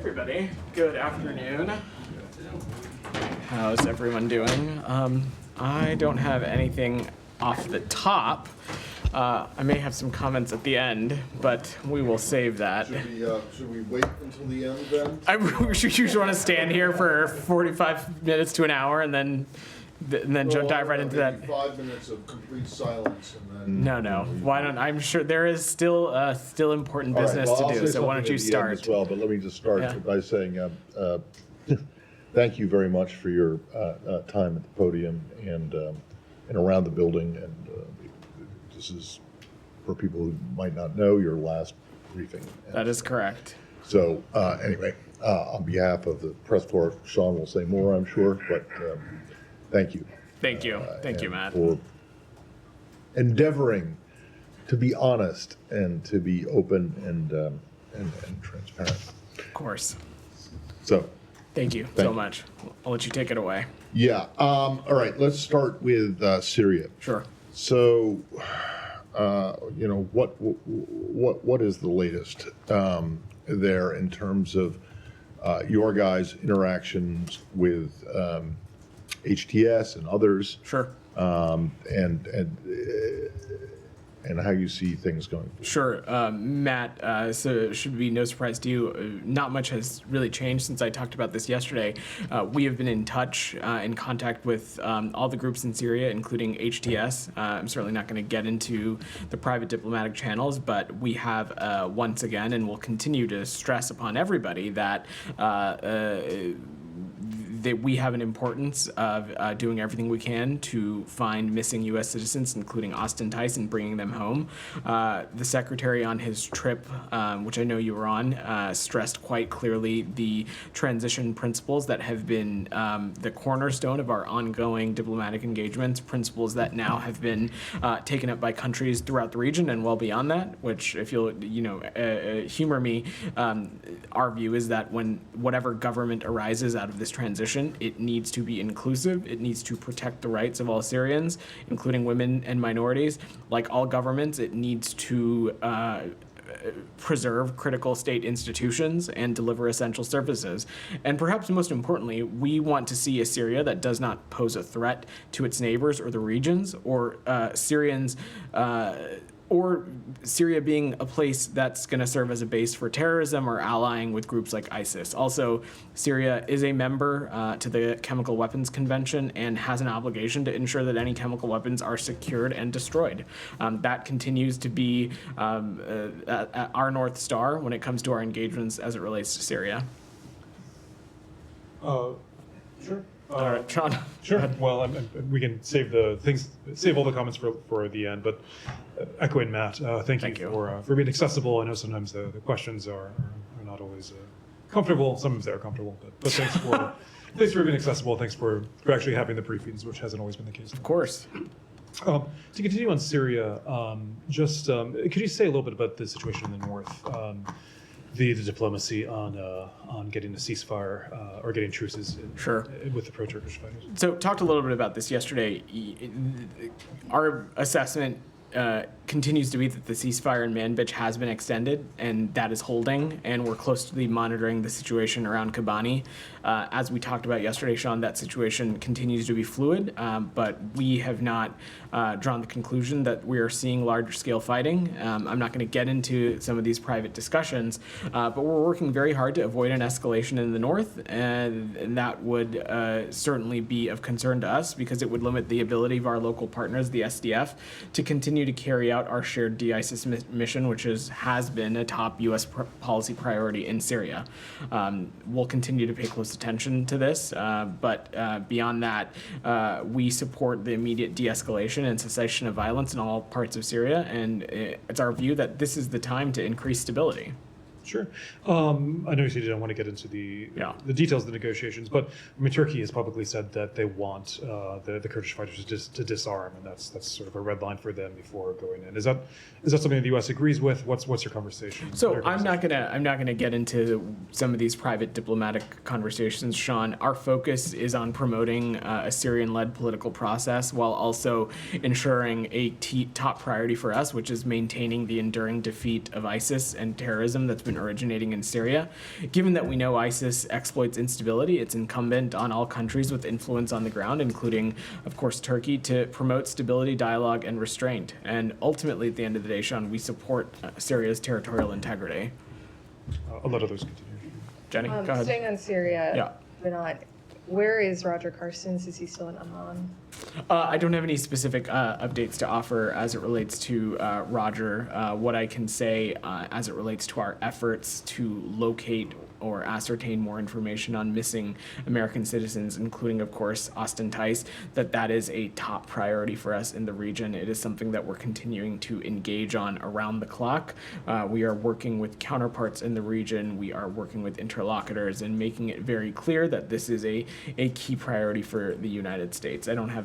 everybody. Good afternoon. How's everyone doing? I don't have anything off the top. I may have some comments at the end, but we will save that. Should we wait until the end then? You just want to stand here for 45 minutes to an hour and then dive right into that? 5 minutes of complete silence and then. No. Why don't? I'm sure there is still important All right, business well, I'll to do. say So why don't something you at the end start? as well, but let me just start Yeah. by saying thank you very much for your time at the podium and around the building. And this is, for people who might not know, your last briefing. That is correct. So anyway, on behalf of the press corps, Sean will say more, I'm sure, but thank you. Thank you, and Matt. For endeavoring to be honest and to be open and transparent. Of course. So, Thank you so much. I'll let you take it away. yeah. All right. Let's start with Syria. Sure. So, what is the latest there in terms of your guys' interactions with HTS and others? Sure. And how you see things going forward. Sure. Matt, so it should be no surprise to you, not much has really changed since I talked about this yesterday. We have been in touch, in contact with all the groups in Syria, including HTS. I'm certainly not going to get into the private diplomatic channels, but we have once again, and will continue to stress upon everybody that that we have an importance of doing everything we can to find missing U.S. citizens, including Austin Tice, and bringing them home. The secretary on his trip, which I know you were on, stressed quite clearly the transition principles that have been the cornerstone of our ongoing diplomatic engagements, principles that now have been taken up by countries throughout the region and well beyond that, which, if you'll humor me, our view is that when whatever government arises out of this transition, it needs to be inclusive. It needs to protect the rights of all Syrians, including women and minorities. Like all governments, it needs to preserve critical state institutions and deliver essential services. And perhaps most importantly, we want to see a Syria that does not pose a threat to its neighbors or the regions, or Syrians, or Syria being a place that's going to serve as a base for terrorism or allying with groups like ISIS. Also, Syria is a member to the Chemical Weapons Convention and has an obligation to ensure that any chemical weapons are secured and destroyed. That continues to be our North Star when it comes to our engagements as it relates to Syria. Sure. All right, Sean. Sure. Well, we can save all the comments for the end. But echoing Matt, thank you for being accessible. I know sometimes the questions are not always comfortable. Sometimes they're comfortable, but thanks for being accessible. Thanks for actually having the briefings, which hasn't always been the case. Of course. To continue on Syria, could you say a little bit about the situation in the north? The diplomacy on getting a ceasefire or getting truces with the pro-Turkish fighters. So talked a little bit about this yesterday. Our assessment continues to be that the ceasefire in Manbij has been extended, and that is holding, and we're closely monitoring the situation around Kobani. As we talked about yesterday, Sean, that situation continues to be fluid, but we have not drawn the conclusion that we are seeing large-scale fighting. I'm not going to get into some of these private discussions, but we're working very hard to avoid an escalation in the north, and that would certainly be of concern to us because it would limit the ability of our local partners, the SDF, to continue to carry out our shared de-ISIS mission, which has been a top U.S. policy priority in Syria. We'll continue to pay close attention to this, but beyond that, we support the immediate de-escalation and cessation of violence in all parts of Syria, and it's our view that this is the time to increase stability. Sure. I know you said you don't want to get into the details of the negotiations, but I mean, Turkey has publicly said that they want the Kurdish fighters to disarm, and that's sort of a red line for them before going in. Is that something that the U.S. agrees with? What's your conversation? So I'm not gonna get into some of these private diplomatic conversations, Sean. Our focus is on promoting a Syrian-led political process while also ensuring a top priority for us, which is maintaining the enduring defeat of ISIS and terrorism that's been been originating in Syria. Given that we know ISIS exploits instability, it's incumbent on all countries with influence on the ground, including, of course, Turkey, to promote stability, dialogue, and restraint. And ultimately, at the end of the day, Sean, we support Syria's territorial integrity. I'll let others continue. Jenny, go ahead. Staying on Syria, Yeah. but not, where is Roger Carstens? Is he still in Amman? I don't have any specific updates to offer as it relates to Roger. What I can say as it relates to our efforts to locate or ascertain more information on missing American citizens, including, of course, Austin Tice, that is a top priority for us in the region. It is something that we're continuing to engage on around the clock. We are working with counterparts in the region. We are working with interlocutors and making it very clear that this is a key priority for the United States. I don't have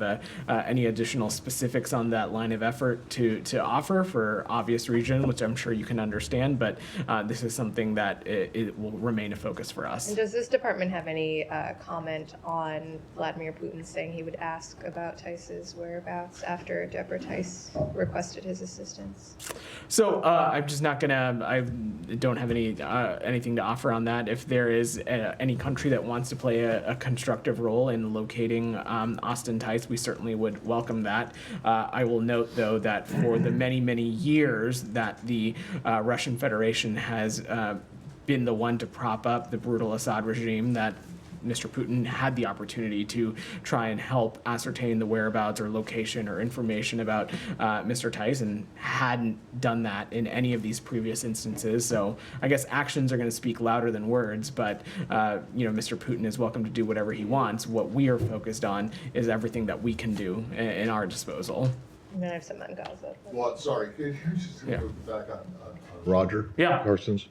any additional specifics on that line of effort to offer for obvious reason, which I'm sure you can understand, but this is something that it will remain a focus for us. And does this department have any comment on Vladimir Putin saying he would ask about Tice's whereabouts after Deborah Tice requested his assistance? So I'm just not gonna. I don't have anything to offer on that. If there is any country that wants to play a constructive role in locating Austin Tice, we certainly would welcome that. I will note, though, that for the many years that the Russian Federation has been the one to prop up the brutal Assad regime, that Mr. Putin had the opportunity to try and help ascertain the whereabouts or location or information about Mr. Tice, and hadn't done that in any of these previous instances. So I guess actions are going to speak louder than words, but Mr. Putin is welcome to do whatever he wants. What we are focused on is everything that we can do in our disposal. And then I have some on Gaza. Well, sorry, could you just Yeah. go back on Roger? Yeah. Carstens?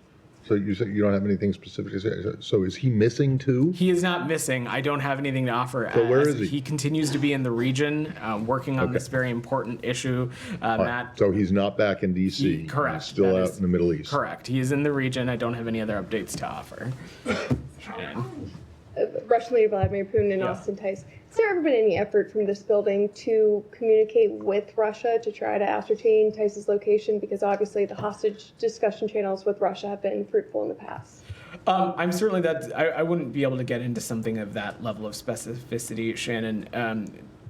So you said you don't have anything specific to say. So is he missing too? He is not missing. I don't have anything to offer. So where as is he? He continues to be in the region, working on Okay. this very important issue. All right, Matt, so he's not back in D.C. correct. He's still That out is in the Middle East. correct. He is in the region. I don't have any other updates to offer. Shannon. Russian leader Vladimir Putin and Yeah. Austin Tice. Has there ever been any effort from this building to communicate with Russia to try to ascertain Tice's location? Because obviously the hostage discussion channels with Russia have been fruitful in the past. I'm certainly that I wouldn't be able to get into something of that level of specificity, Shannon.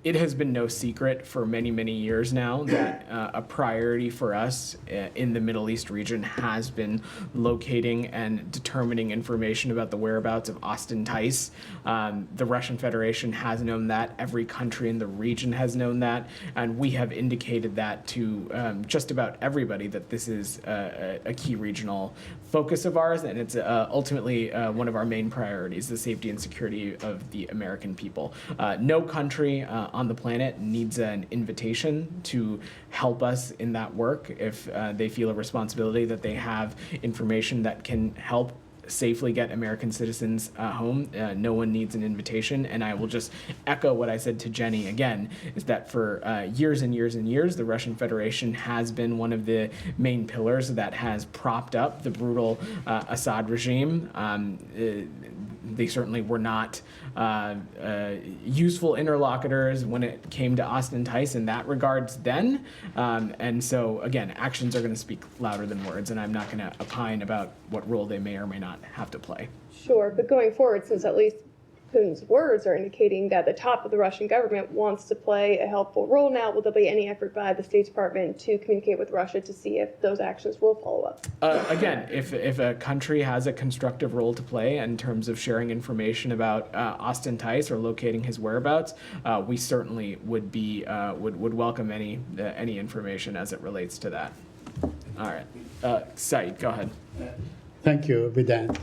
It has been no secret for many years now that a priority for us in the Middle East region has been locating and determining information about the whereabouts of Austin Tice. The Russian Federation has known that. Every country in the region has known that. And we have indicated that to just about everybody that this is a key regional focus of ours, and it's ultimately one of our main priorities, the safety and security of the American people. No country on the planet needs an invitation to help us in that work if they feel a responsibility that they have information that can help safely get American citizens home. No one needs an invitation. And I will just echo what I said to Jenny again, is that for years and years, the Russian Federation has been one of the main pillars that has propped up the brutal Assad regime. They certainly were not useful interlocutors when it came to Austin Tice in that regards then. And so, again, actions are going to speak louder than words, and I'm not going to opine about what role they may or may not have to play. Sure, but going forward, since at least Putin's words are indicating that the top of the Russian government wants to play a helpful role now, will there be any effort by the State Department to communicate with Russia to see if those actions will follow up? Again, if a country has a constructive role to play in terms of sharing information about Austin Tice or locating his whereabouts, we certainly would be would welcome any information as it relates to that. All right, Saeed, go ahead. Thank you, Vedant.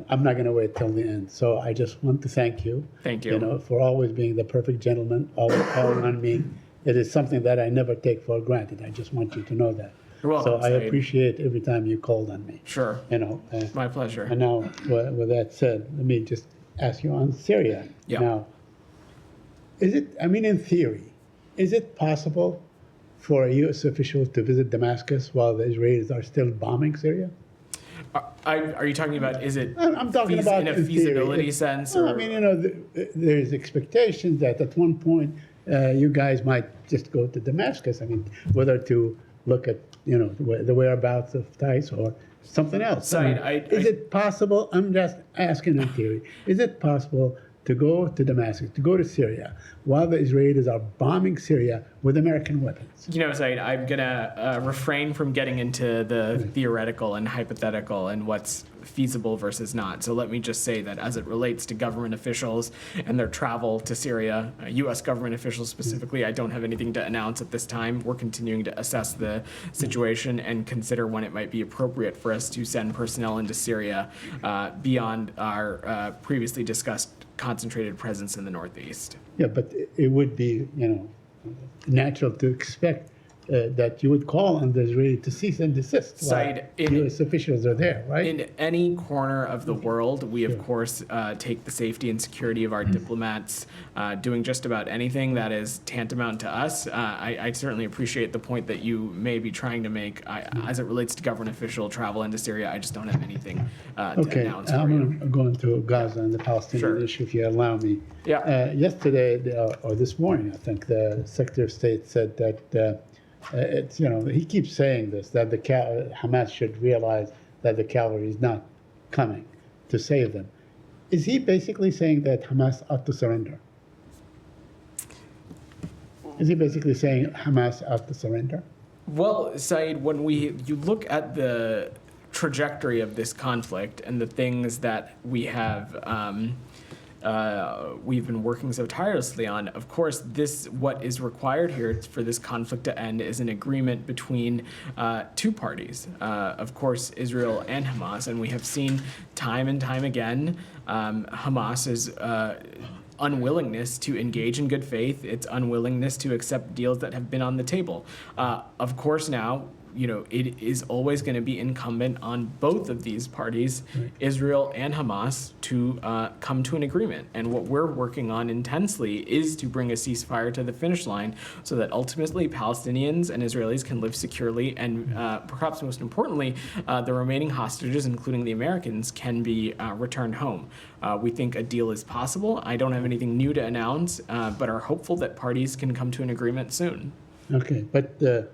I'm not going to wait till the end, so I just want to thank you. Thank you. You know, for always being the perfect gentleman, always calling on me. It is something that I never take for granted. I just want you to know that. You're welcome, So I Saeed. appreciate every time you called on me. Sure. You know. My pleasure. And now, with that said, let me just ask you on Syria. Yeah. Now, in theory, is it possible for a U.S. official to visit Damascus while the Israelis are still bombing Syria? Are you talking about, is it I'm talking about in a in theory. feasibility sense? Or? I mean, there's expectations that at one point you guys might just go to Damascus. I mean, whether to look at the whereabouts of Tice or something else. Said, Is it possible, I'm just asking in theory, is it possible to go to Damascus, to go to Syria, while the Israelis are bombing Syria with American weapons? You know, Said, I'm going to refrain from getting into the theoretical and hypothetical and what's feasible versus not. So let me just say that as it relates to government officials and their travel to Syria, U.S. government officials specifically, I don't have anything to announce at this time. We're continuing to assess the situation and consider when it might be appropriate for us to send personnel into Syria beyond our previously discussed concentrated presence in the Northeast. Yeah, but it would be, natural to expect that you would call on the Israeli to cease and desist while Said, U.S. officials are there, right? In any corner of the world, we of course take the safety and security of our diplomats doing just about anything that is tantamount to us. I certainly appreciate the point that you may be trying to make as it relates to government official travel into Syria. I just don't have anything to Okay, announce for you. I'm going to go into Gaza and the Palestinian Sure. issue, if you allow me. Yeah. Yesterday, or this morning, I think, the Secretary of State said that it's, he keeps saying this, that Hamas should realize that the cavalry is not coming to save them. Is he basically saying that Hamas ought to surrender? Is he basically saying Hamas ought to surrender? Well, Said, when you look at the trajectory of this conflict and the things that we have we've been working so tirelessly on, of course, what is required here for this conflict to end is an agreement between two parties, of course, Israel and Hamas. And we have seen time and time again Hamas's unwillingness to engage in good faith, its unwillingness to accept deals that have been on the table. Of course, now, it is always going to be incumbent on both of these parties, Israel and Hamas, to come to an agreement. And what we're working on intensely is to bring a ceasefire to the finish line so that ultimately Palestinians and Israelis can live securely, and perhaps most importantly, the remaining hostages, including the Americans, can be returned home. We think a deal is possible. I don't have anything new to announce, but are hopeful that parties can come to an agreement soon. Okay, but the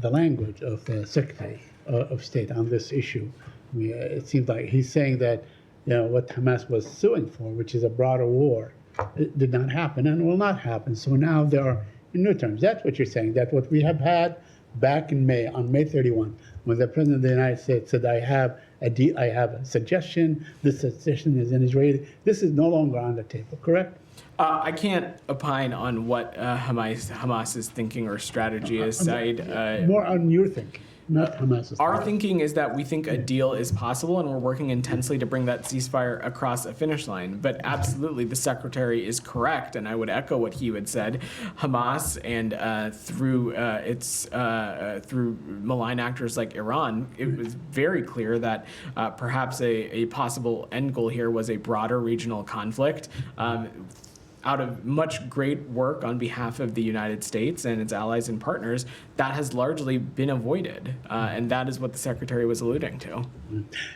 language of the Secretary of State on this issue, it seems like he's saying that what Hamas was suing for, which is a broader war, it did not happen and will not happen. So now there are new terms. That's what you're saying, that what we have had back in May, on May 31, when the President of the United States said, I have a suggestion, this suggestion is in Israeli, this is no longer on the table, correct? I can't opine on what Hamas's thinking or strategy is, Said. More on your thinking, not Hamas's. Our thinking is that we think a deal is possible, and we're working intensely to bring that ceasefire across a finish line. But absolutely, the Secretary is correct, and I would echo what he had said. Hamas, and through malign actors like Iran, it was very clear that perhaps a possible end goal here was a broader regional conflict. Out of much great work on behalf of the United States and its allies and partners, that has largely been avoided. And that is what the Secretary was alluding to.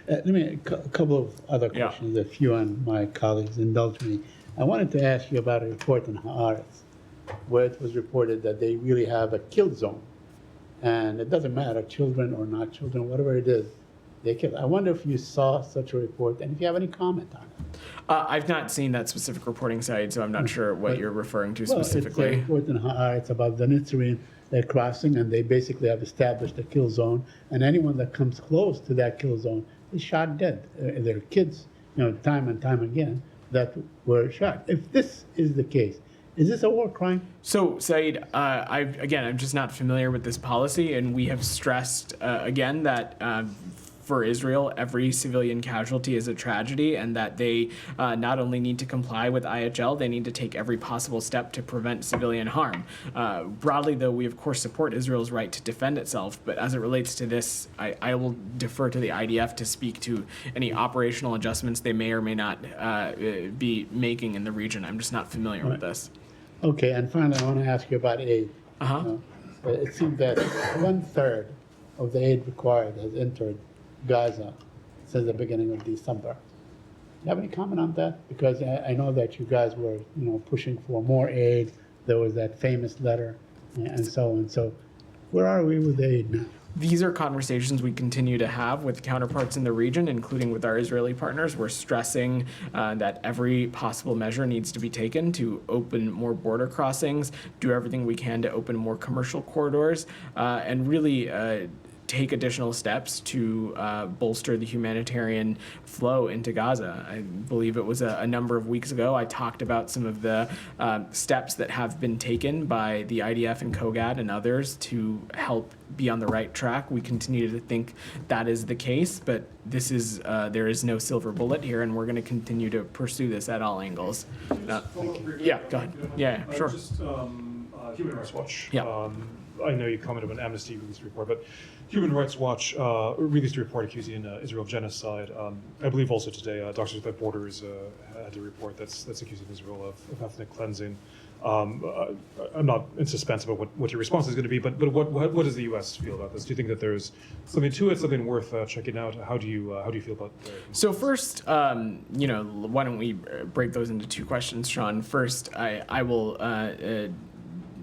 Let me, a couple of other questions, if you and my colleagues indulge me. I wanted to ask you about a report in Haaretz, where it was reported that they really have a kill zone. And it doesn't matter, children or not children, whatever it is, they kill. I wonder if you saw such a report and if you have any comment on it. I've not seen that specific reporting site, so I'm not sure what you're referring to specifically. It's a report in Haaretz about the Nitzarine crossing, and they basically have established a kill zone, and anyone that comes close to that kill zone is shot dead. There are kids, time and time again, that were shot. If this is the case, is this a war crime? So, Said, I'm just not familiar with this policy, and we have stressed again that for Israel, every civilian casualty is a tragedy, and that they not only need to comply with IHL, they need to take every possible step to prevent civilian harm. Broadly, though, we of course support Israel's right to defend itself, but as it relates to this, I will defer to the IDF to speak to any operational adjustments they may or may not be making in the region. I'm just not familiar with this. Okay, and finally, I want to ask you about aid. It seems that 1/3 of the aid required has entered Gaza since the beginning of December. Do you have any comment on that? Because I know that you guys were, pushing for more aid. There was that famous letter and so on. So where are we with aid now? These are conversations we continue to have with counterparts in the region, including with our Israeli partners. We're stressing that every possible measure needs to be taken to open more border crossings, do everything we can to open more commercial corridors, and really take additional steps to bolster the humanitarian flow into Gaza. I believe it was a number of weeks ago I talked about some of the steps that have been taken by the IDF and COGAD and others to help be on the right track. We continue to think that is the case, but this is there is no silver bullet here, and we're going to continue to pursue this at all angles. Yeah, go ahead. Yeah, sure. Just Human Rights Watch. Yeah. I know you commented on Amnesty released a report, but Human Rights Watch released a report accusing Israel of genocide. I believe also today Doctors Without Borders had a report that's accusing Israel of ethnic cleansing. I'm not in suspense about what your response is going to be, but what does the U.S. feel about this? Do you think that there's something to it, something worth checking out? How do you feel about? So first, why don't we break those into two questions, Sean? First, I will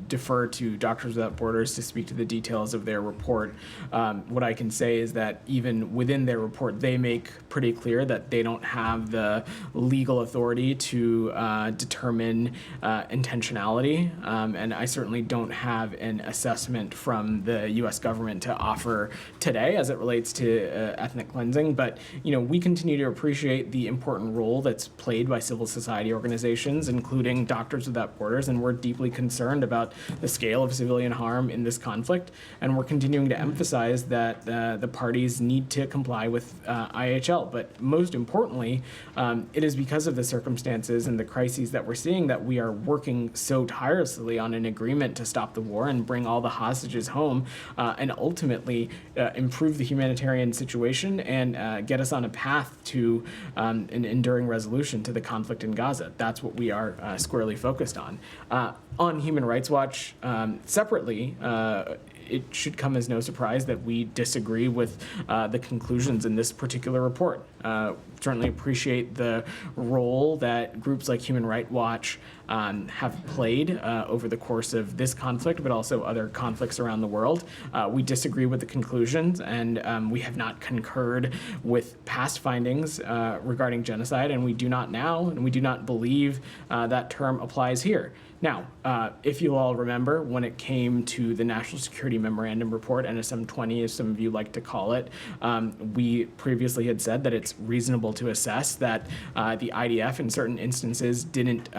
defer to Doctors Without Borders to speak to the details of their report. What I can say is that even within their report, they make pretty clear that they don't have the legal authority to determine intentionality, and I certainly don't have an assessment from the U.S. government to offer today as it relates to ethnic cleansing. But we continue to appreciate the important role that's played by civil society organizations, including Doctors Without Borders, and we're deeply concerned about the scale of civilian harm in this conflict, and we're continuing to emphasize that the parties need to comply with IHL. But most importantly, it is because of the circumstances and the crises that we're seeing that we are working so tirelessly on an agreement to stop the war and bring all the hostages home, and ultimately improve the humanitarian situation and get us on a path to an enduring resolution to the conflict in Gaza. That's what we are squarely focused on. On Human Rights Watch, separately, it should come as no surprise that we disagree with the conclusions in this particular report. Certainly appreciate the role that groups like Human Rights Watch have played over the course of this conflict, but also other conflicts around the world. We disagree with the conclusions, and we have not concurred with past findings regarding genocide, and we do not now, and we do not believe that term applies here. Now, if you all remember, when it came to the National Security Memorandum Report, NSM 20, as some of you like to call it, we previously had said that it's reasonable to assess that the IDF in certain instances didn't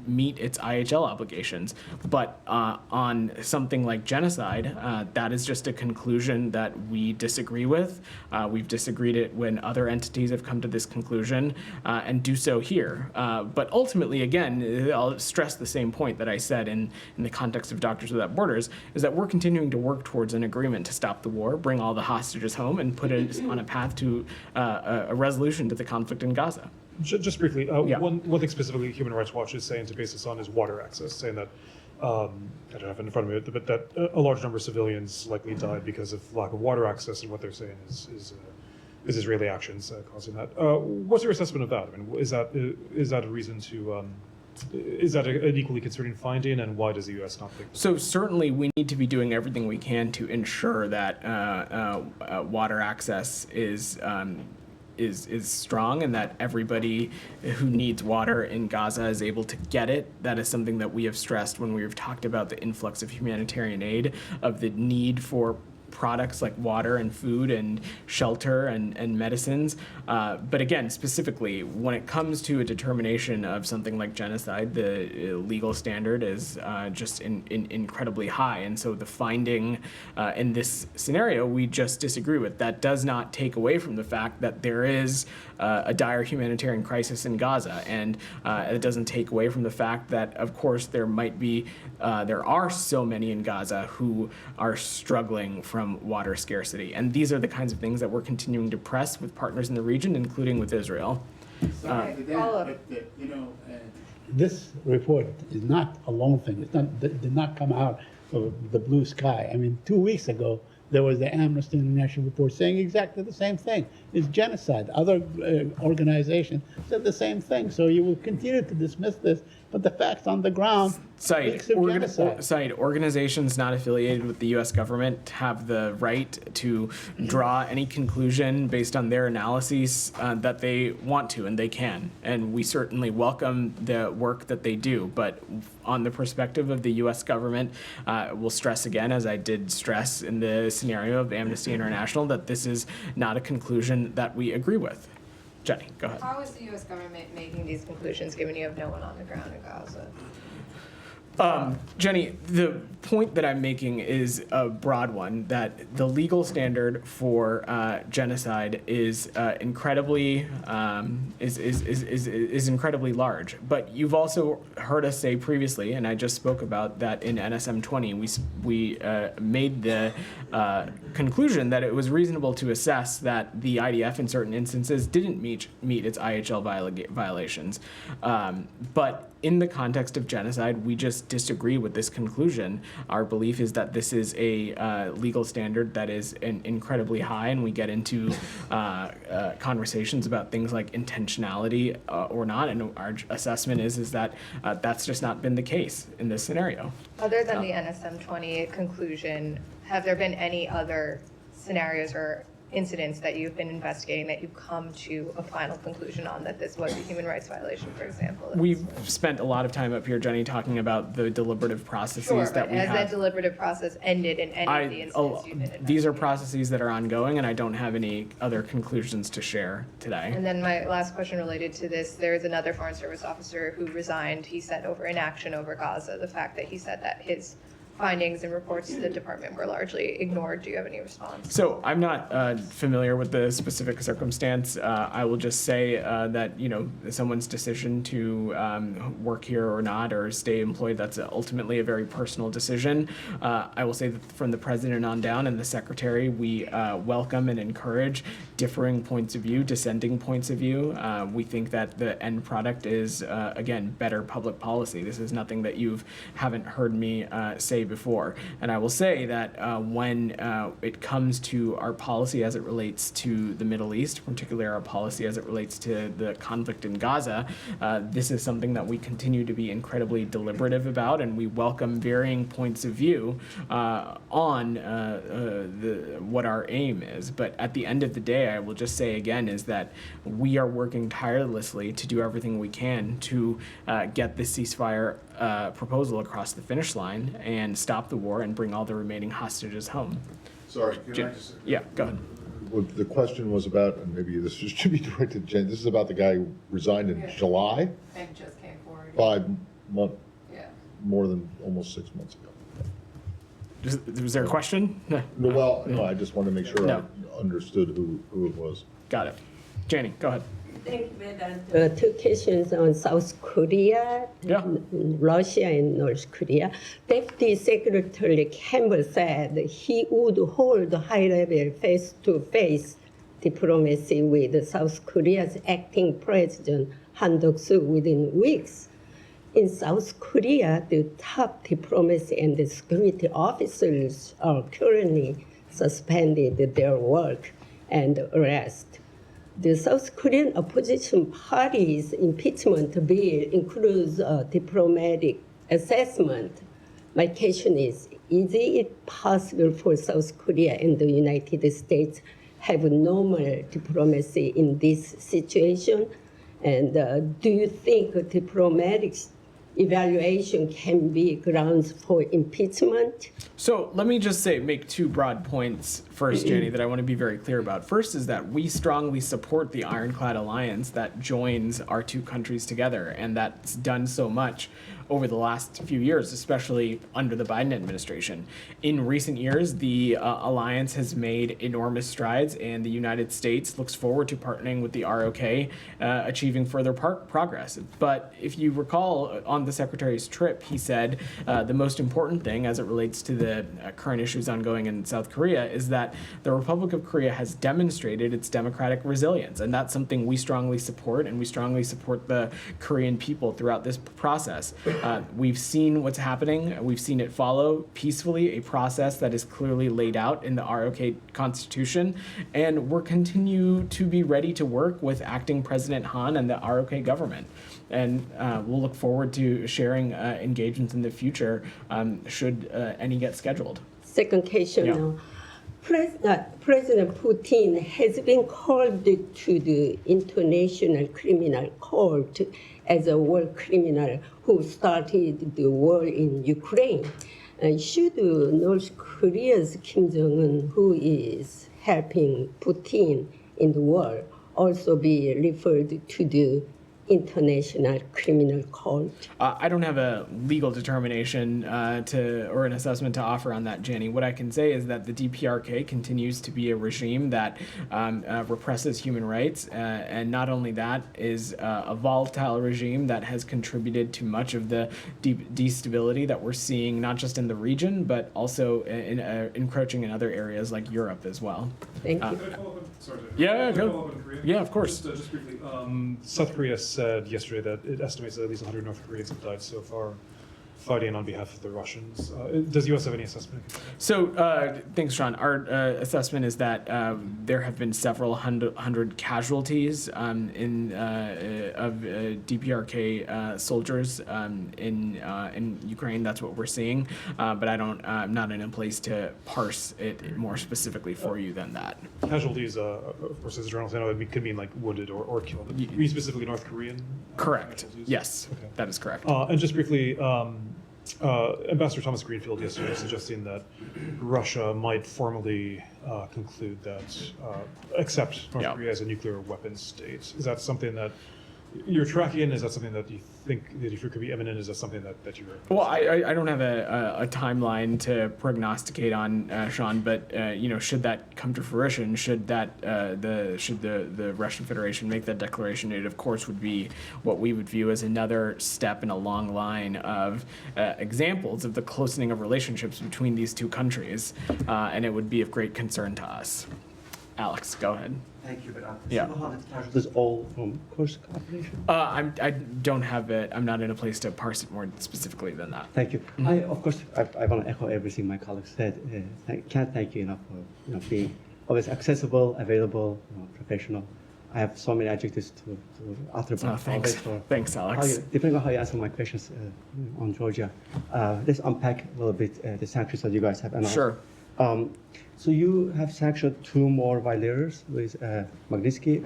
meet its IHL obligations. But on something like genocide, that is just a conclusion that we disagree with. We've disagreed it when other entities have come to this conclusion, and do so here. But ultimately, again, I'll stress the same point that I said in the context of Doctors Without Borders, is that we're continuing to work towards an agreement to stop the war, bring all the hostages home, and put it on a path to a resolution to the conflict in Gaza. Just briefly, Yeah. one thing specifically Human Rights Watch is saying to base this on is water access, saying that, I don't have it in front of me, but that a large number of civilians likely died because of lack of water access, and what they're saying is Israeli actions causing that. What's your assessment of that? I mean, is that a reason to... is that an equally concerning finding, and why does the U.S. not think? So certainly we need to be doing everything we can to ensure that water access is strong, and that everybody who needs water in Gaza is able to get it. That is something that we have stressed when we've talked about the influx of humanitarian aid, of the need for products like water and food and shelter and medicines. But again, specifically, when it comes to a determination of something like genocide, the legal standard is just incredibly high. And so the finding in this scenario, we just disagree with. That does not take away from the fact that there is a dire humanitarian crisis in Gaza. And it doesn't take away from the fact that, of course, there are so many in Gaza who are struggling from water scarcity. And these are the kinds of things that we're continuing to press with partners in the region, including with Israel. Sorry, follow-up. This report is not a lone thing. Did not come out of the blue sky. I mean, 2 weeks ago, there was the Amnesty International report saying exactly the same thing. It's genocide. Other organizations said the same thing. So you will continue to dismiss this but the facts on the ground speaks of genocide. Organizations not affiliated with the U.S. government have the right to draw any conclusion based on their analyses that they want to, and they can. And we certainly welcome the work that they do. But on the perspective of the U.S. government, we'll stress again, as I did stress in the scenario of Amnesty International, that this is not a conclusion that we agree with. Jenny, go ahead. How is the U.S. government making these conclusions, given you have no one on the ground in Gaza? Jenny, the point that I'm making is a broad one, that the legal standard for genocide is incredibly incredibly large. But you've also heard us say previously, and I just spoke about that in NSM 20, we made the conclusion that it was reasonable to assess that the IDF in certain instances didn't meet its IHL violations. But in the context of genocide, we just disagree with this conclusion. Our belief is that this is a legal standard that is incredibly high, and we get into conversations about things like intentionality or not, and our assessment is that that's just not been the case in this scenario. Other than the NSM 20 conclusion, have there been any other scenarios or incidents that you've been investigating that you come to a final conclusion on that this was a human rights violation, for example? We've spent a lot of time up here, Jenny, talking about the deliberative processes Sure, that but we have. has that deliberative process ended in any of the incidents you've been investigating? These are processes that are ongoing, and I don't have any other conclusions to share today. And then my last question related to this, there is another Foreign Service officer who resigned, he said, over inaction over Gaza, the fact that he said that his findings and reports to the department were largely ignored. Do you have any response? So I'm not familiar with the specific circumstance. I will just say that, someone's decision to work here or not or stay employed, that's ultimately a very personal decision. I will say that from the president on down and the secretary, we welcome and encourage differing points of view, dissenting points of view. We think that the end product is, again, better public policy. This is nothing that you haven't heard me say before. And I will say that when it comes to our policy as it relates to the Middle East, particularly our policy as it relates to the conflict in Gaza, this is something that we continue to be incredibly deliberative about, and we welcome varying points of view on what our aim is. But at the end of the day, I will just say again is that we are working tirelessly to do everything we can to get this ceasefire proposal across the finish line and stop the war and bring all the remaining hostages home. Sorry, can I just? Yeah, go ahead. Well, the question was about, and maybe this should be directed to Jen, this is about the guy who resigned in July, And just came forward. 5 months, Yeah. more than almost 6 months ago. Was there a question? No. No, well, no, I just wanted to make sure No. I understood who it was. Got it. Janie, go ahead. Thank you, Vedant. Two questions on South Korea, Yeah. Russia, and North Korea. Deputy Secretary Campbell said he would hold high-level face-to-face diplomacy with South Korea's acting president, Han Duck-soo, within weeks. In South Korea, the top diplomacy and the security officers are currently suspended their work and arrested. The South Korean opposition party's impeachment bill includes a diplomatic assessment. My question is it possible for South Korea and the United States have normal diplomacy in this situation? And do you think a diplomatic evaluation can be grounds for impeachment? So let me just make two broad points first, Jenny, that I want to be very clear about. First is that we strongly support the Ironclad Alliance that joins our two countries together, and that's done so much over the last few years, especially under the Biden administration. In recent years, the alliance has made enormous strides, and the United States looks forward to partnering with the ROK, achieving further progress. But if you recall, on the Secretary's trip, he said the most important thing as it relates to the current issues ongoing in South Korea is that the Republic of Korea has demonstrated its democratic resilience, and that's something we strongly support, and we strongly support the Korean people throughout this process. We've seen what's happening. We've seen it follow peacefully a process that is clearly laid out in the ROK Constitution, and we're continue to be ready to work with acting President Han and the ROK government. And we'll look forward to sharing engagements in the future should any get scheduled. Second question Yeah. now. President Putin has been called to the International Criminal Court as a war criminal who started the war in Ukraine. Should North Korea's Kim Jong-un, who is helping Putin in the war, also be referred to the International Criminal Court? I don't have a legal determination or an assessment to offer on that, Jenny. What I can say is that the DPRK continues to be a regime that represses human rights, and not only that, is a volatile regime that has contributed to much of the destability that we're seeing, not just in the region, but also encroaching in other areas like Europe as well. Thank you. Can I follow up on- sorry, Yeah, can I go. follow up on Korea? Yeah, of course. Just briefly, South Korea said yesterday that it estimates that at least 100 North Koreans have died so far fighting on behalf of the Russians. Does the U.S. have any assessment? So, thanks, Sean. Our assessment is that there have been several hundred casualties of DPRK soldiers in Ukraine. That's what we're seeing, but I'm not in a place to parse it more specifically for you than that. Casualties, of course, as a journalist, I know that could mean like wounded or killed. Are you specifically North Korean? Correct. Casualties? Yes, Okay. that is correct. And just briefly, Ambassador Thomas Greenfield yesterday suggesting that Russia might formally conclude that accept North Yeah. Korea as a nuclear weapons state. Is that something that you're tracking? Is that something that you think that if it could be imminent? Is that something that you're? Well, I don't have a timeline to prognosticate on, Sean, but should that come to fruition, should the Russian Federation make that declaration, it of course would be what we would view as another step in a long line of examples of the closening of relationships between these two countries, and it would be of great concern to us. Alex, go ahead. Thank you, but Yeah. 700 casualties all from Kursk operation? I don't have it. I'm not in a place to parse it more specifically than that. Thank you. Of course, I want to echo everything my colleagues said. Can't thank you enough for being always accessible, available, professional. I have so many adjectives to utter. Oh, thanks. Thanks, Alex. Depending on how you answer my questions on Georgia, let's unpack a little bit the sanctions that you guys have announced. Sure. So you have sanctioned 2 more violators with Magnitsky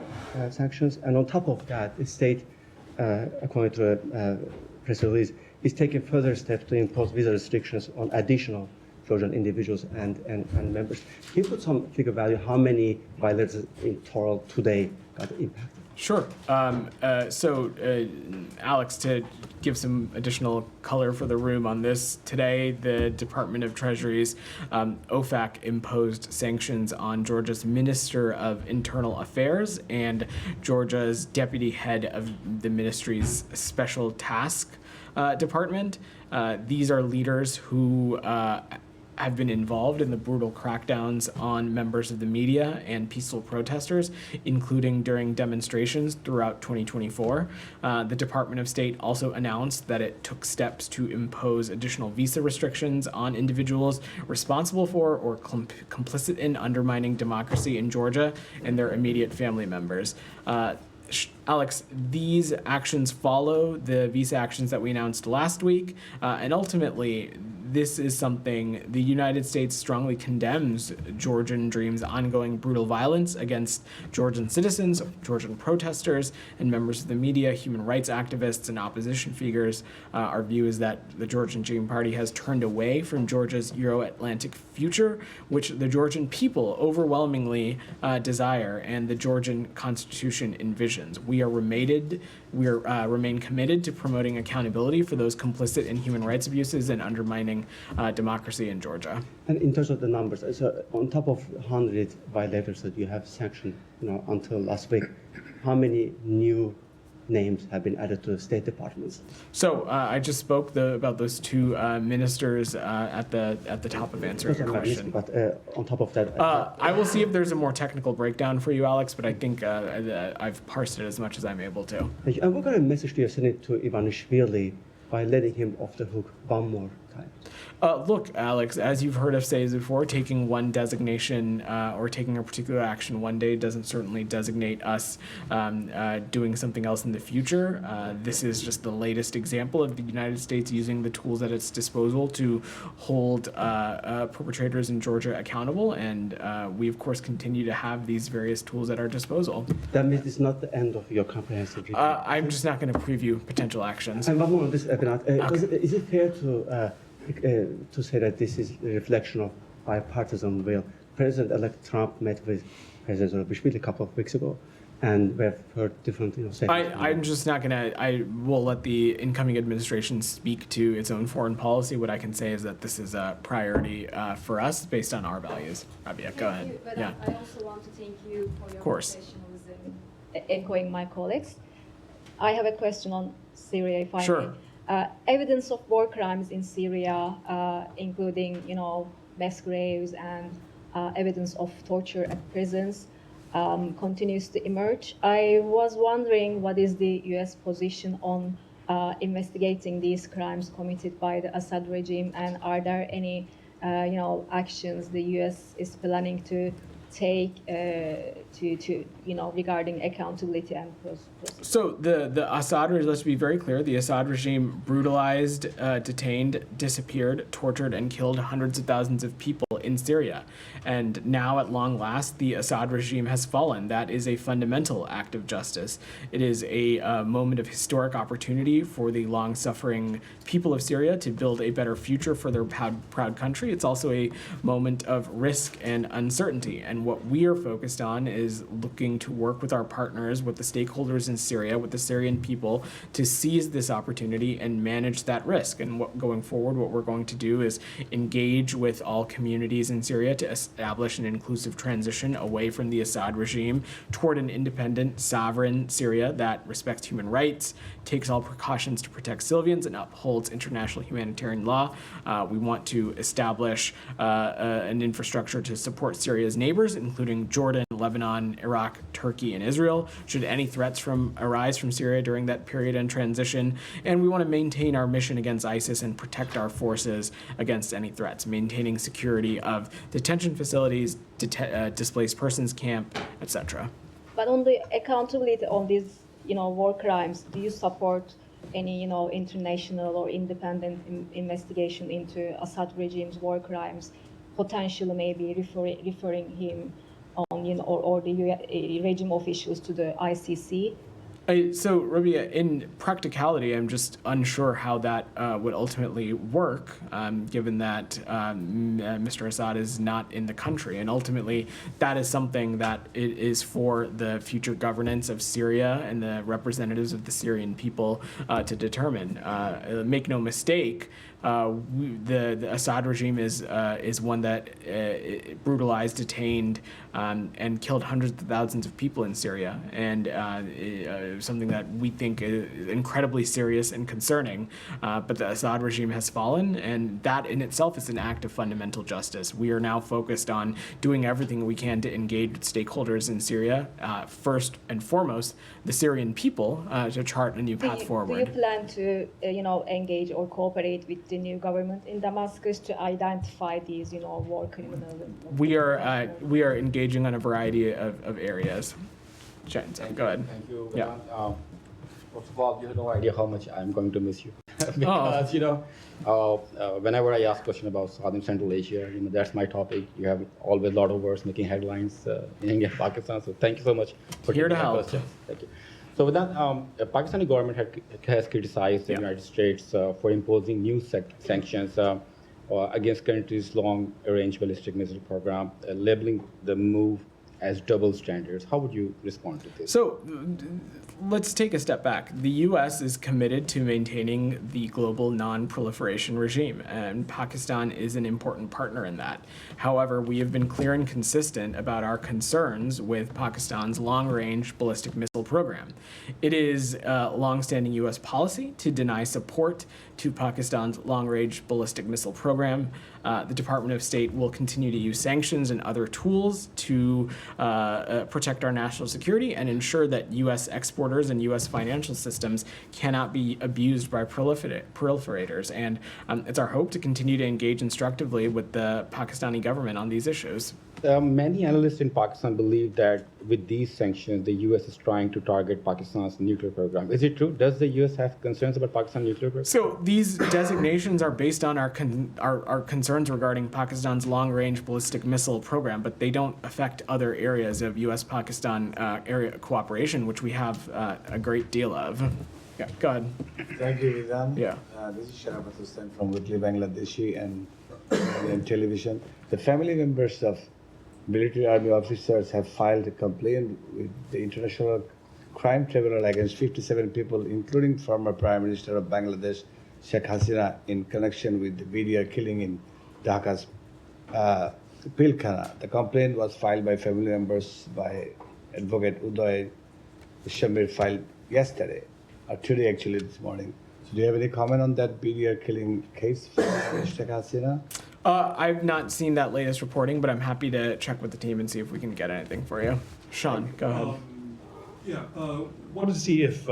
sanctions, and on top of that, the state, according to a press release, is taking further steps to impose visa restrictions on additional Georgian individuals and members. Can you put some figure value how many violators in total today got impacted? Sure. Alex, to give some additional color for the room on this, today the Department of Treasury's OFAC imposed sanctions on Georgia's Minister of Internal Affairs and Georgia's deputy head of the ministry's special task department. These are leaders who have been involved in the brutal crackdowns on members of the media and peaceful protesters, including during demonstrations throughout 2024. The Department of State also announced that it took steps to impose additional visa restrictions on individuals responsible for or complicit in undermining democracy in Georgia and their immediate family members. Alex, these actions follow the visa actions that we announced last week, and ultimately, this is something the United States strongly condemns Georgian Dream's ongoing brutal violence against Georgian citizens, Georgian protesters, and members of the media, human rights activists, and opposition figures. Our view is that the Georgian Dream Party has turned away from Georgia's Euro-Atlantic future, which the Georgian people overwhelmingly desire and the Georgian Constitution envisions. We remain committed to promoting accountability for those complicit in human rights abuses and undermining democracy in Georgia. And in terms of the numbers, so on top of 100 violators that you have sanctioned, until last week, how many new names have been added to the State Departments? So I just spoke about those 2 ministers at the top of answering your question. But on top of that, I will see if there's a more technical breakdown for you, Alex, but I think I've parsed it as much as I'm able to. and what kind of message do you send to Ivanishvili by letting him off the hook one more time? Look, Alex, as you've heard us say before, taking one designation or taking a particular action one day doesn't certainly designate us doing something else in the future. This is just the latest example of the United States using the tools at its disposal to hold perpetrators in Georgia accountable, and we, of course, continue to have these various tools at our disposal. That means it's not the end of your comprehensive review. I'm just not going to preview potential actions. And one more on this, Abinat. Is it fair to say that this is a reflection of bipartisan will? President-elect Trump met with President Zorbaishvili a couple of weeks ago, and we've heard different statements. I'm just not going to, I will let the incoming administration speak to its own foreign policy. What I can say is that this is a priority for us based on our values. Rabia, go ahead. But Yeah. I also want to thank you for your course. professionalism, echoing my colleagues. I have a question on Syria, if I Sure. may. Evidence of war crimes in Syria, including, mass graves and evidence of torture at prisons, continues to emerge. I was wondering what is the U.S. position on investigating these crimes committed by the Assad regime, and are there any, actions the U.S. is planning to take regarding accountability and process? So the Assad, let's be very clear, the Assad regime brutalized, detained, disappeared, tortured, and killed hundreds of thousands of people in Syria. And now, at long last, the Assad regime has fallen. That is a fundamental act of justice. It is a moment of historic opportunity for the long-suffering people of Syria to build a better future for their proud country. It's also a moment of risk and uncertainty. And what we are focused on is looking to work with our partners, with the stakeholders in Syria, with the Syrian people, to seize this opportunity and manage that risk. And going forward, what we're going to do is engage with all communities in Syria to establish an inclusive transition away from the Assad regime toward an independent, sovereign Syria that respects human rights, takes all precautions to protect civilians, and upholds international humanitarian law. We want to establish an infrastructure to support Syria's neighbors, including Jordan, Lebanon, Iraq, Turkey, and Israel, should any threats arise from Syria during that period and transition. And we want to maintain our mission against ISIS and protect our forces against any threats, maintaining security of detention facilities, displaced persons camp, etc. But on the accountability on these, war crimes, do you support any, international or independent investigation into Assad regime's war crimes, potentially maybe referring him on, or the regime officials to the ICC? So, Rabia, in practicality, I'm just unsure how that would ultimately work, given that Mr. Assad is not in the country. And ultimately, that is something that it is for the future governance of Syria and the representatives of the Syrian people to determine. Make no mistake, the Assad regime is one that brutalized, detained, and killed hundreds of thousands of people in Syria, and something that we think is incredibly serious and concerning. But the Assad regime has fallen, and that in itself is an act of fundamental justice. We are now focused on doing everything we can to engage with stakeholders in Syria, first and foremost, the Syrian people, to chart a new path forward. Do you plan to, engage or cooperate with the new government in Damascus to identify these, war criminals? We are engaging on a variety of areas. Jen, go ahead. Thank you. Yeah. First of all, you have no idea how much I'm going to miss you. Because, whenever I ask question about South and Central Asia, that's my topic. You have always a lot of words making headlines in India and Pakistan. So thank you so much for Here to taking my help. questions. Thank you. So with that, the Pakistani government has criticized the United States for imposing new sanctions against country's long-range ballistic missile program, labeling the move as double standards. How would you respond to this? So let's take a step back. The U.S. is committed to maintaining the global non-proliferation regime, and Pakistan is an important partner in that. However, we have been clear and consistent about our concerns with Pakistan's long-range ballistic missile program. It is long-standing U.S. policy to deny support to Pakistan's long-range ballistic missile program. the Department of State will continue to use sanctions and other tools to protect our national security and ensure that U.S. exporters and U.S. financial systems cannot be abused by proliferators. And it's our hope to continue to engage instructively with the Pakistani government on these issues. Many analysts in Pakistan believe that with these sanctions, the U.S. is trying to target Pakistan's nuclear program. Is it true? Does the U.S. have concerns about Pakistan's nuclear program? So these designations are based on our concerns regarding Pakistan's long-range ballistic missile program, but they don't affect other areas of U.S.-Pakistan area cooperation, which we have a great deal of. Yeah, go ahead. Thank you, Rizan. Yeah. This is Sharabat Hussain from Weekly Bangladeshi and television. The family members of military army officers have filed a complaint with the International Crime Tribunal against 57 people, including former Prime Minister of Bangladesh, Sheikh Hasina, in connection with the BDR killing in Dhaka's Pilkhana. The complaint was filed by family members by Advocate Uday Shamir, filed yesterday, or today actually, this morning. So do you have any comment on that BDR killing case for Sheikh Hasina? I've not seen that latest reporting, but I'm happy to check with the team and see if we can get anything for you. Sean, go ahead. Wanted to see if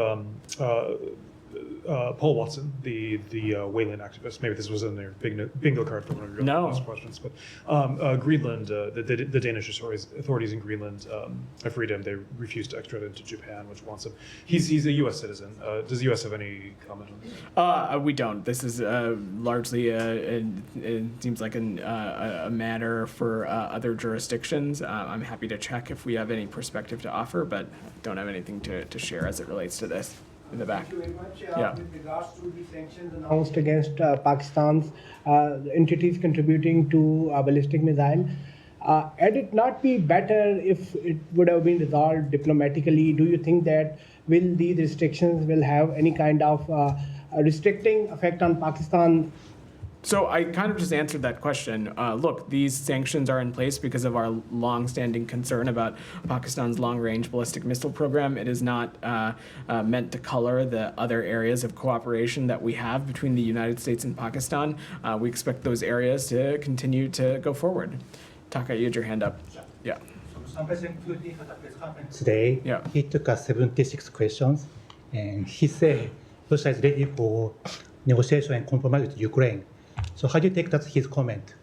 Paul Watson, the Wayland activist, maybe this was in their bingo card for one of your last questions, but Greenland, the Danish authorities in Greenland have freed him. They refused to extradite him to Japan, which wants him. He's a U.S. citizen. Does the U.S. have any comment on this? We don't. This is largely, it seems like a matter for other jurisdictions. I'm happy to check if we have any perspective to offer, but don't have anything to share as it relates to this. In the back. Thank you very much. Yeah. With regards to the sanctions announced against Pakistan's entities contributing to ballistic missile, had it not be better if it would have been resolved diplomatically? Do you think that these restrictions will have any kind of restricting effect on Pakistan? So I kind of just answered that question. Look, these sanctions are in place because of our long-standing concern about Pakistan's long-range ballistic missile program. It is not meant to color the other areas of cooperation that we have between the United States and Pakistan. We expect those areas to continue to go forward. Taka, you had your hand up. Yeah. Today, Yeah. he took us 76 questions, and he said Russia is ready for negotiation and compromise with Ukraine. So how do you take that his comment?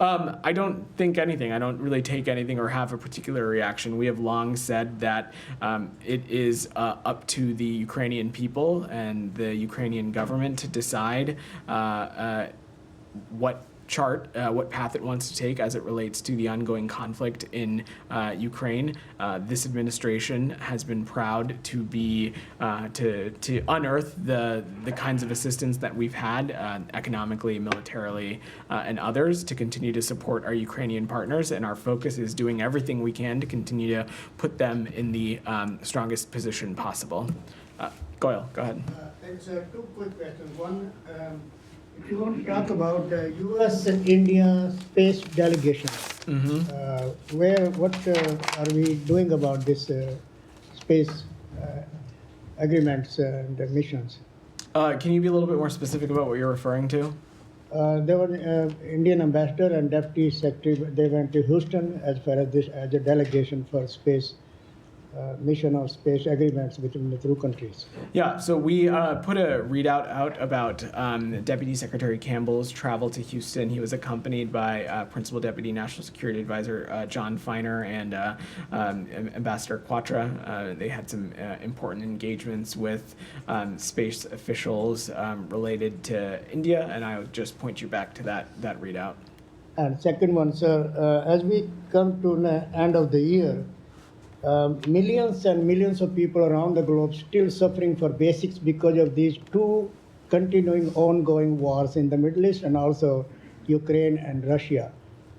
I don't think anything. I don't really take anything or have a particular reaction. We have long said that it is up to the Ukrainian people and the Ukrainian government to decide what path it wants to take as it relates to the ongoing conflict in Ukraine. This administration has been proud to be to unearth the kinds of assistance that we've had economically, militarily, and others to continue to support our Ukrainian partners. And our focus is doing everything we can to continue to put them in the strongest position possible. Goyle, go ahead. Thanks. Two quick questions. One, if you want to talk about the U.S. and India space delegation, what are we doing about this space agreements and missions? Can you be a little bit more specific about what you're referring to? There were Indian ambassador and deputy secretary. They went to Houston as far as this as a delegation for space mission or space agreements between the two countries. Yeah, so we put a readout out about Deputy Secretary Campbell's travel to Houston. He was accompanied by Principal Deputy National Security Advisor John Feiner and Ambassador Quatra. They had some important engagements with space officials related to India, and I would just point you back to that readout. And second one, sir, as we come to the end of the year, millions and millions of people around the globe still suffering for basics because of these two continuing ongoing wars in the Middle East and also Ukraine and Russia.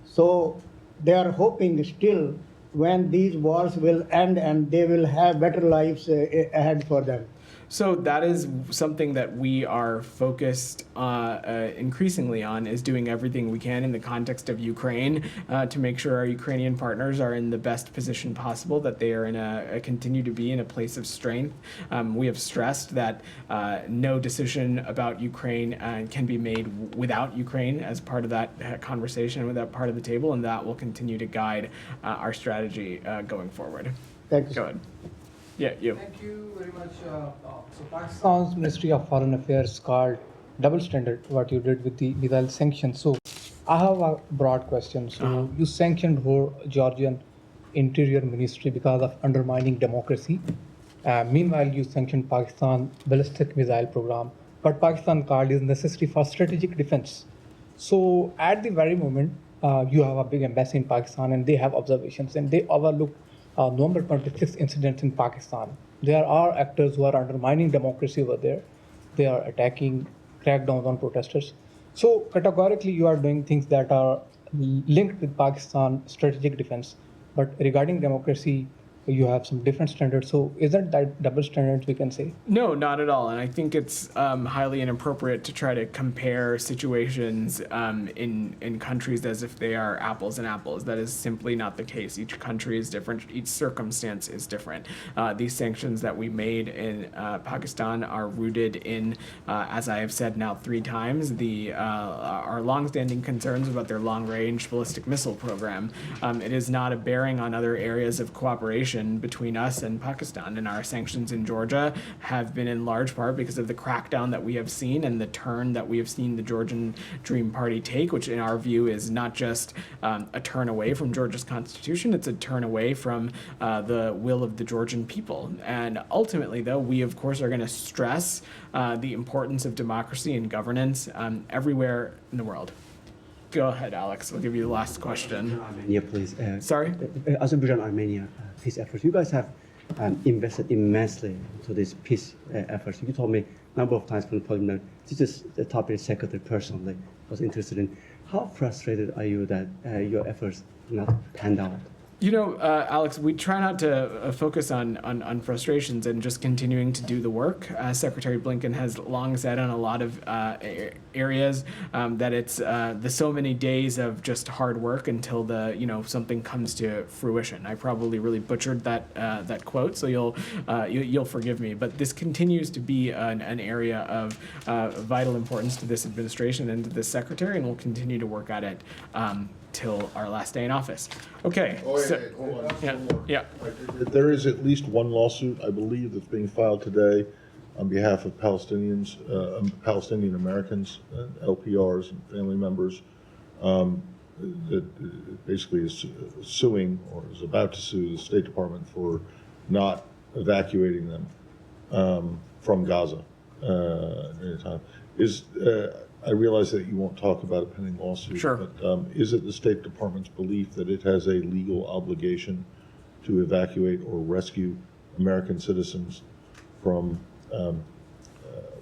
So they are hoping still when these wars will end and they will have better lives ahead for them. So that is something that we are focused increasingly on, is doing everything we can in the context of Ukraine to make sure our Ukrainian partners are in the best position possible, that they are continue to be in a place of strength. We have stressed that no decision about Ukraine can be made without Ukraine as part of that conversation, with that part of the table, and that will continue to guide our strategy going forward. Thank you. Go ahead. Yeah, you. Thank you very much. So Pakistan's Ministry of Foreign Affairs called double standard what you did with the missile sanctions. So I have a broad question. So you sanctioned whole Georgian Interior Ministry because of undermining democracy. Meanwhile, you sanctioned Pakistan ballistic missile program, but Pakistan called is necessary for strategic defense. So at the very moment, you have a big embassy in Pakistan and they have observations and they overlook November 26th incidents in Pakistan. There are actors who are undermining democracy over there. They are attacking crackdowns on protesters. So categorically, you are doing things that are linked with Pakistan strategic defense. But regarding democracy, you have some different standards. So isn't that double standards, we can say? No, not at all. And I think it's highly inappropriate to try to compare situations in countries as if they are apples and apples. That is simply not the case. Each country is different. Each circumstance is different. These sanctions that we made in Pakistan are rooted in, as I have said now 3 times, our longstanding concerns about their long-range ballistic missile program. It is not a bearing on other areas of cooperation between us and Pakistan, and our sanctions in Georgia have been in large part because of the crackdown that we have seen and the turn that we have seen the Georgian Dream Party take, which in our view is not just a turn away from Georgia's constitution, it's a turn away from the will of the Georgian people. And ultimately, though, we of course are going to stress the importance of democracy and governance everywhere in the world. Go ahead, Alex. We'll give you the last question. Armenia, please. Sorry? Azerbaijan, Armenia peace efforts. You guys have invested immensely into these peace efforts. You told me a number of times from the podium that this is the topic the secretary personally was interested in. How frustrated are you that your efforts not panned out? You know, Alex, we try not to focus on frustrations and just continuing to do the work. Secretary Blinken has long said on a lot of areas that it's the so many days of just hard work until something comes to fruition. I probably really butchered that quote, so you'll forgive me. But this continues to be an area of vital importance to this administration and to this secretary, and we'll continue to work at it till our last day in office. Okay. Hold on. Yeah. There is at least one lawsuit, I believe, that's being filed today on behalf of Palestinians, Palestinian Americans, LPRs and family members, that basically is suing or is about to sue the State Department for not evacuating them from Gaza at any time. I realize that you won't talk about a pending lawsuit. Sure. But is it the State Department's belief that it has a legal obligation to evacuate or rescue American citizens from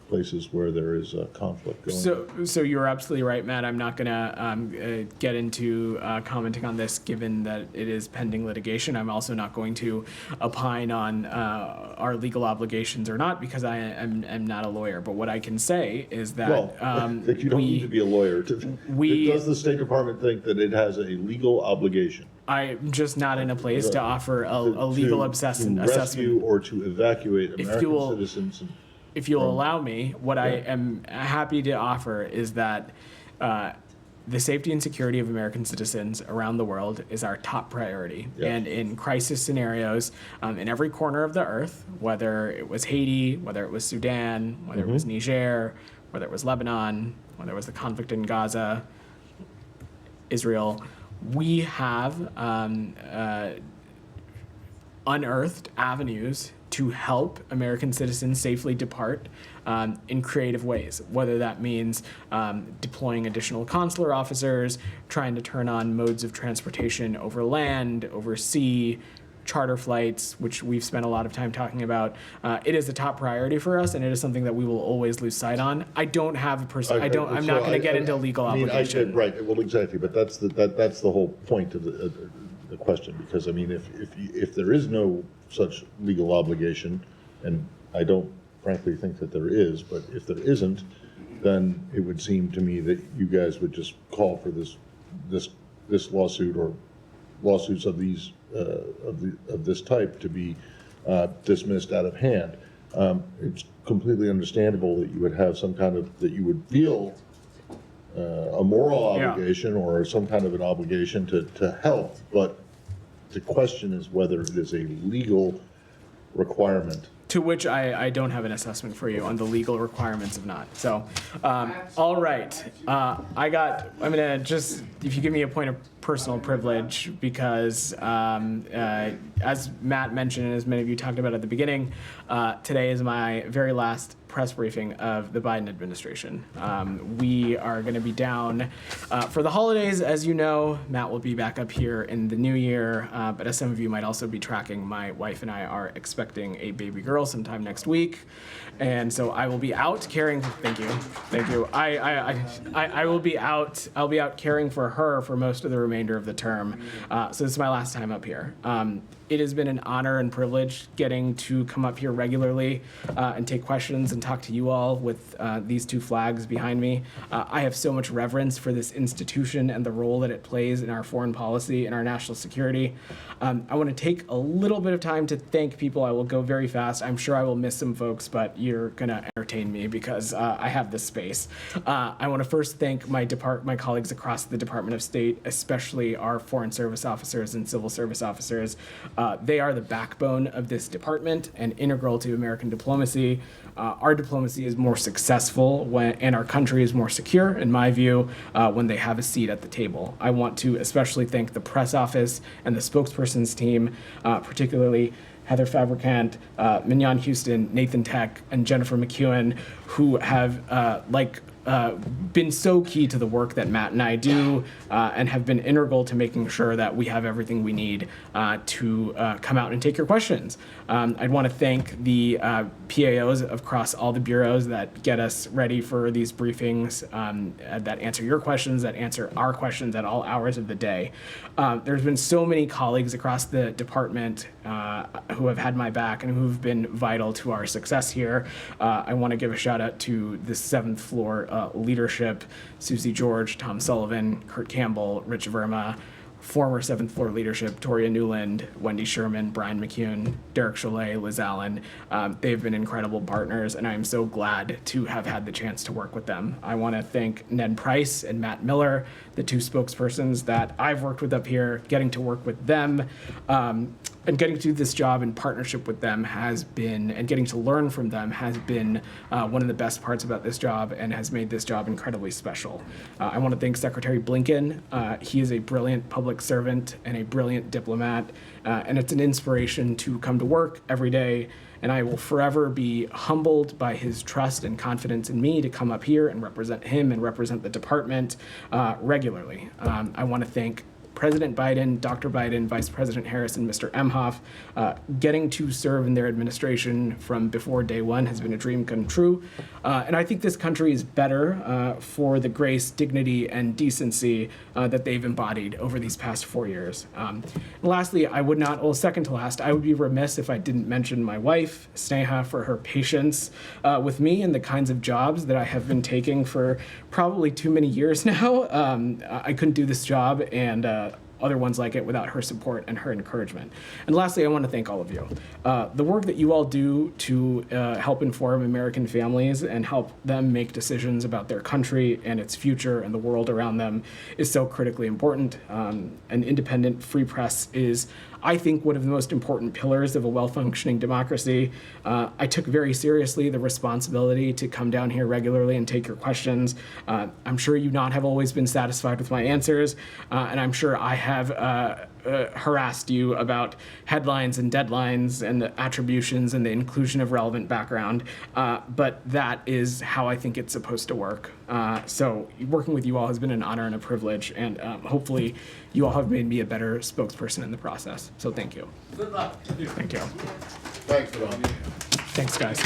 places where there is a conflict going on? So you're absolutely right, Matt. I'm not going to get into commenting on this, given that it is pending litigation. I'm also not going to opine on our legal obligations or not, because I am not a lawyer. But what I can say is that you don't need to be a lawyer. Does the State Department think that it has a legal obligation? I'm just not in a place to offer a legal assessment. To rescue or to evacuate American citizens. If you'll allow me, what I am happy to offer is that the safety and security of American citizens around the world is our top priority. Yes. And in crisis scenarios, in every corner of the earth, whether it was Haiti, whether it was Sudan, whether it was Niger, whether it was Lebanon, whether it was the conflict in Gaza, Israel, we have unearthed avenues to help American citizens safely depart in creative ways, whether that means deploying additional consular officers, trying to turn on modes of transportation over land, over sea, charter flights, which we've spent a lot of time talking about. It is a top priority for us, and it is something that we will always lose sight on. I don't have a person. I'm not going to get into legal obligation. Right. Well, exactly. But that's the whole point of the question. Because I mean, if there is no such legal obligation, and I don't frankly think that there is, but if there isn't, then it would seem to me that you guys would just call for this lawsuit or lawsuits of these of this type to be dismissed out of hand. It's completely understandable that you would have some kind of, that you would feel a moral obligation or some kind of an obligation to help, but the question is whether it is a legal requirement. To which I don't have an assessment for you on the legal requirements of not. So, all right. I'm gonna just, if you give me a point of personal privilege, because as Matt mentioned, and as many of you talked about at the beginning, today is my very last press briefing of the Biden administration. We are going to be down for the holidays. As you know, Matt will be back up here in the new year, but as some of you might also be tracking, my wife and I are expecting a baby girl sometime next week. And so I will be out caring, thank you. I will be out, I'll be out caring for her for most of the remainder of the term. So this is my last time up here. It has been an honor and privilege getting to come up here regularly and take questions and talk to you all with these two flags behind me. I have so much reverence for this institution and the role that it plays in our foreign policy and our national security. I want to take a little bit of time to thank people. I will go very fast. I'm sure I will miss some folks, but you're going to entertain me because I have this space. I want to first thank my colleagues across the Department of State, especially our Foreign Service officers and Civil Service officers. They are the backbone of this department and integral to American diplomacy. Our diplomacy is more successful and our country is more secure, in my view, when they have a seat at the table. I want to especially thank the press office and the spokesperson's team, particularly Heather Fabricant, Mignon Houston, Nathan Tech, and Jennifer McEwen, who have been so key to the work that Matt and I do and have been integral to making sure that we have everything we need to come out and take your questions. I'd want to thank the PAOs across all the bureaus that get us ready for these briefings, that answer your questions, that answer our questions at all hours of the day. There's been so many colleagues across the department who have had my back and who've been vital to our success here. I want to give a shout out to the 7th floor leadership, Susie George, Tom Sullivan, Kurt Campbell, Rich Verma, former 7th floor leadership, Toria Newland, Wendy Sherman, Brian McCune, Derek Cholet, Liz Allen. They've been incredible partners, and I'm so glad to have had the chance to work with them. I want to thank Ned Price and Matt Miller, the two spokespersons that I've worked with up here. Getting to work with them and getting to do this job in partnership with them has been, and getting to learn from them has been one of the best parts about this job and has made this job incredibly special. I want to thank Secretary Blinken. He is a brilliant public servant and a brilliant diplomat, and it's an inspiration to come to work every day. And I will forever be humbled by his trust and confidence in me to come up here and represent him and represent the department regularly. I want to thank President Biden, Dr. Biden, Vice President Harris, and Mr. Emhoff. Getting to serve in their administration from before day one has been a dream come true. And I think this country is better for the grace, dignity, and decency that they've embodied over these past 4 years. And lastly, second to last, I would be remiss if I didn't mention my wife, Sneha, for her patience with me and the kinds of jobs that I have been taking for probably too many years now. I couldn't do this job and other ones like it without her support and her encouragement. And lastly, I want to thank all of you. The work that you all do to help inform American families and help them make decisions about their country and its future and the world around them is so critically important. An independent free press is, I think, one of the most important pillars of a well-functioning democracy. I took very seriously the responsibility to come down here regularly and take your questions. I'm sure you not have always been satisfied with my answers, and I'm sure I have harassed you about headlines and deadlines and the attributions and the inclusion of relevant background, but that is how I think it's supposed to work. So working with you all has been an honor and a privilege, and hopefully you all have made me a better spokesperson in the process. So thank you. Good luck. Thank you. Thanks, Ron. Thanks, guys.